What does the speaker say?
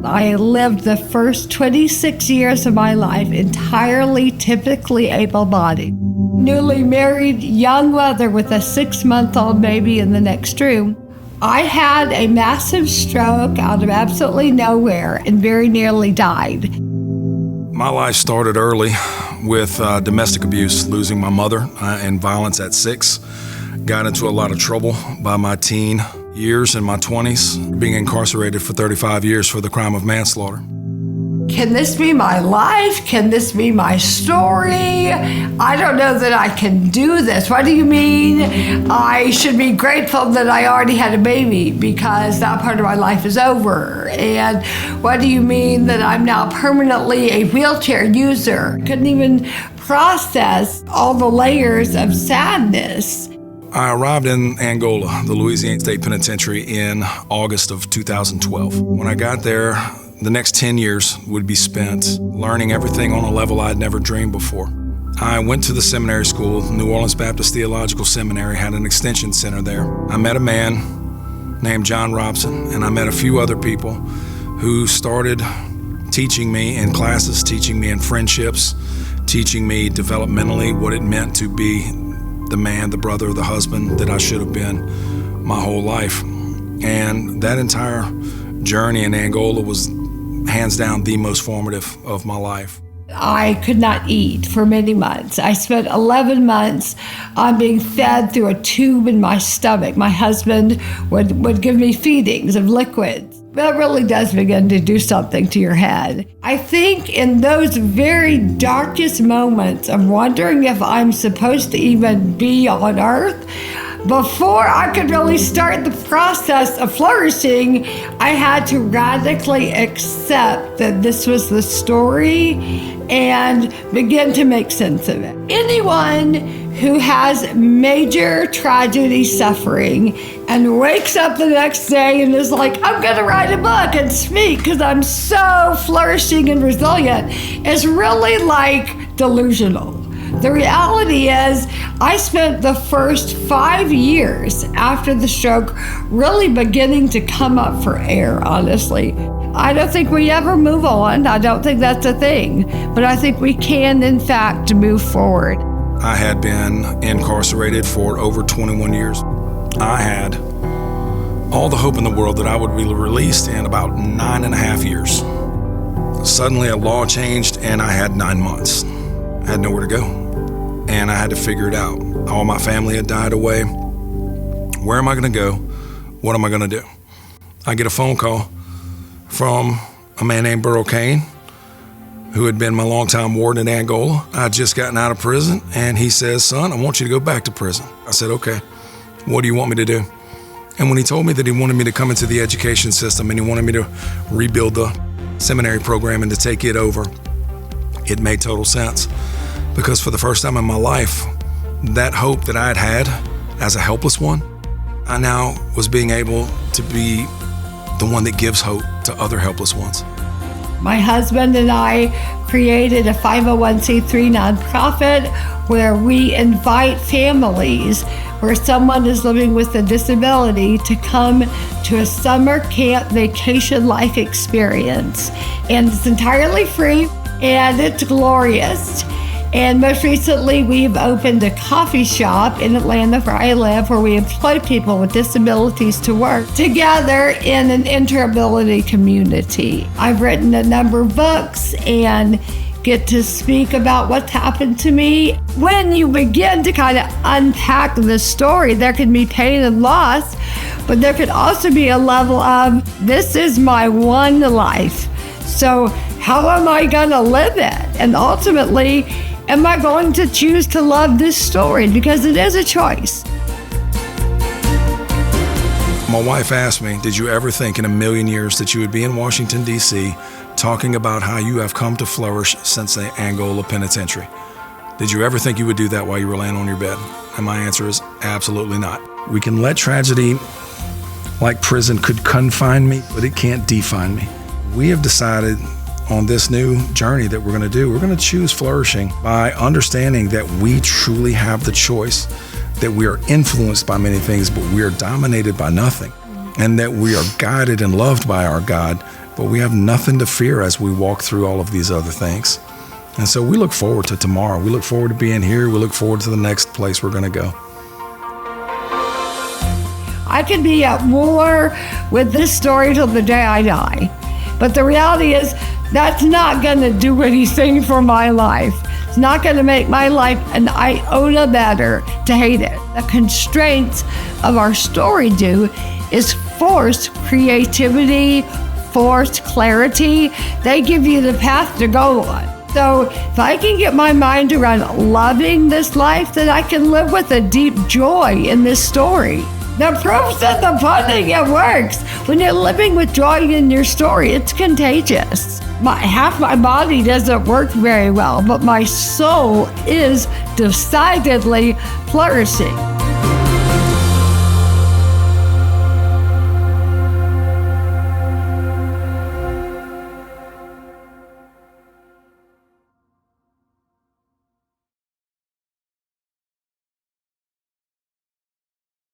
I lived the first 26 years of my life entirely typically able-bodied. Newly married, young mother with a 6-month-old baby in the next room. I had a massive stroke out of absolutely nowhere and very nearly died. My life started early with domestic abuse, losing my mother and violence at 6. Got into a lot of trouble by my teen years in my 20s, being incarcerated for 35 years for the crime of manslaughter. Can this be my life? Can this be my story? I don't know that I can do this. What do you mean? I should be grateful that I already had a baby because that part of my life is over. And what do you mean that I'm now permanently a wheelchair user? Couldn't even process all the layers of sadness. I arrived in Angola, the Louisiana State Penitentiary, in August of 2012. When I got there, the next 10 years would be spent learning everything on a level I'd never dreamed before. I went to the seminary school, New Orleans Baptist Theological Seminary, had an extension center there. I met a man named John Robson, and I met a few other people who started teaching me in classes, teaching me in friendships, teaching me developmentally what it meant to be the man, the brother, the husband that I should have been my whole life. And that entire journey in Angola was hands down the most formative of my life. I could not eat for many months. I spent 11 months being fed through a tube in my stomach. My husband would give me feedings of liquids. That really does begin to do something to your head. I think in those very darkest moments of wondering if I'm supposed to even be on earth, before I could really start the process of flourishing, I had to radically accept that this was the story and begin to make sense of it. Anyone who has major tragedy suffering and wakes up the next day and is like, I'm gonna write a book and speak because I'm so flourishing and resilient, is really like delusional. The reality is, I spent the first 5 years after the stroke really beginning to come up for air, honestly. I don't think we ever move on. I don't think that's a thing. But I think we can, in fact, move forward. I had been incarcerated for over 21 years. I had all the hope in the world that I would be released in about 9.5 years. Suddenly a law changed and I had 9 months. I had nowhere to go. And I had to figure it out. All my family had died away. Where am I gonna go? What am I gonna do? I get a phone call from a man named Burl Kane, who had been my longtime warden in Angola. I'd just gotten out of prison, and he says, son, I want you to go back to prison. I said, okay, what do you want me to do? And when he told me that he wanted me to come into the education system and he wanted me to rebuild the seminary program and to take it over, it made total sense. Because for the first time in my life, that hope that I had had as a helpless one, I now was being able to be the one that gives hope to other helpless ones. My husband and I created a 501c3 nonprofit where we invite families where someone is living with a disability to come to a summer camp vacation-like experience. And it's entirely free and it's glorious. And most recently, we've opened a coffee shop in Atlanta, where I live, where we employ people with disabilities to work together in an interability community. I've written a number of books and get to speak about what's happened to me. When you begin to kind of unpack the story, there can be pain and loss, but there could also be a level of, this is my one life. So how am I gonna live it? And ultimately, am I going to choose to love this story? Because it is a choice. My wife asked me, did you ever think in a million years that you would be in Washington, D.C., talking about how you have come to flourish since the Angola Penitentiary? Did you ever think you would do that while you were laying on your bed? And my answer is absolutely not. We can let tragedy, like prison, could confine me, but it can't define me. We have decided on this new journey that we're going to do, we're going to choose flourishing by understanding that we truly have the choice, that we are influenced by many things, but we are dominated by nothing, and that we are guided and loved by our God, but we have nothing to fear as we walk through all of these other things. And so we look forward to tomorrow. We look forward to being here. We look forward to the next place we're going to go. I can be at war with this story till the day I die. But the reality is that's not going to do anything for my life. It's not going to make my life an iota better to hate it. The constraints of our story is forced creativity, forced clarity. They give you the path to go on. So if I can get my mind around loving this life, then I can live with a deep joy in this story. The proof's in the pudding, it works. When you're living with joy in your story, it's contagious. Half my body doesn't work very well, but my soul is decidedly flourishing.